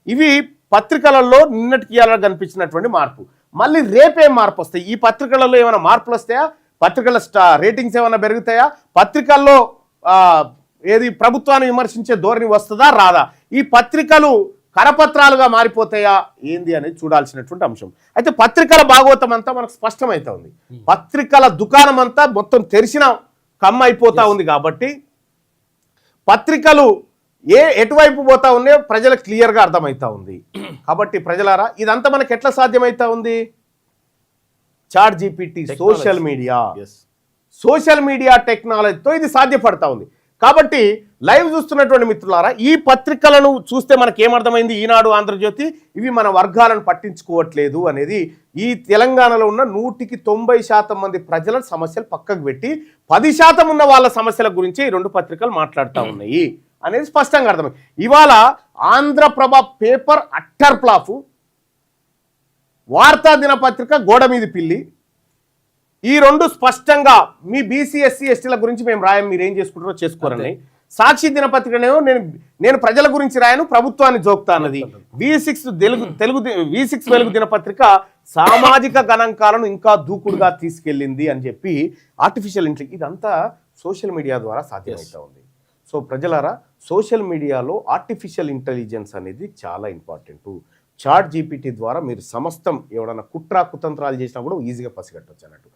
ఇవి పత్రికలలో నిన్నటికి ఇవాళ కనిపించినటువంటి మార్పు. మళ్ళీ రేపేం మార్పు వస్తాయి? ఈ పత్రికలలో ఏమైనా మార్పులు వస్తాయా? పత్రికల రేటింగ్స్ ఏమైనా పెరుగుతాయా? పత్రికల్లో ఏది ప్రభుత్వాన్ని విమర్శించే ధోరణి వస్తుందా రాదా? ఈ పత్రికలు కరపత్రాలుగా మారిపోతాయా ఏంది అనేది చూడాల్సినటువంటి అంశం. అయితే పత్రికల భాగవతం అంతా మనకు స్పష్టమైతా ఉంది. పత్రికల దుకాణం అంతా మొత్తం తెరిచిన కమ్మ అయిపోతా ఉంది. కాబట్టి పత్రికలు ఎటువైపు పోతా ఉన్నాయో ప్రజలకు క్లియర్గా అర్థమవుతా ఉంది. కాబట్టి ప్రజలారా, ఇదంతా మనకు ఎట్లా సాధ్యమవుతా ఉంది? చాట్ జీపీటీ, సోషల్ మీడియా టెక్నాలజీతో ఇది సాధ్యపడతా ఉంది. కాబట్టి లైవ్ చూస్తున్నటువంటి మిత్రులారా, ఈ పత్రికలను చూస్తే మనకి ఏమర్థమైంది? ఈనాడు, ఆంధ్రజ్యోతి ఇవి మన వర్గాలను పట్టించుకోవట్లేదు అనేది. ఈ తెలంగాణలో ఉన్న 190% మంది ప్రజల సమస్యలు పక్కకు పెట్టి 10% ఉన్న వాళ్ళ సమస్యల గురించి ఈ రెండు పత్రికలు మాట్లాడుతూ ఉన్నాయి అనేది స్పష్టంగా అర్థమైంది. ఇవాళ ఆంధ్రప్రభ పేపర్ అట్టర్ ప్లాఫ్, వార్తా దినపత్రిక గోడ మీది పిల్లి. ఈ రెండు స్పష్టంగా మీ బీసీ ఎస్సీ ఎస్టీల గురించి మేము రాయం, మీరు ఏం చేసుకుంటారో చేసుకోరని. సాక్షి దినపత్రికనేమో నేను ప్రజల గురించి రాయను, ప్రభుత్వాన్ని జోక్తా అన్నది. V6 వెలుగు దినపత్రిక సామాజిక గణాంకాలను ఇంకా దూకుడుగా తీసుకెళ్ళింది అని చెప్పి ఆర్టిఫిషియల్ ఇంటెలిజెన్స్, ఇదంతా సోషల్ మీడియా ద్వారా సాధ్యమవుతా ఉంది. సో ప్రజలారా, సోషల్ మీడియాలో ఆర్టిఫిషియల్ ఇంటెలిజెన్స్ అనేది చాలా ఇంపార్టెంట్. చాట్ జీపీటీ ద్వారా మీరు సమస్తం ఎవడన్నా కుట్ర కుతంత్రాలు చేసినా కూడా ఈజీగా పసిగట్టవచ్చు అన్నట్టు.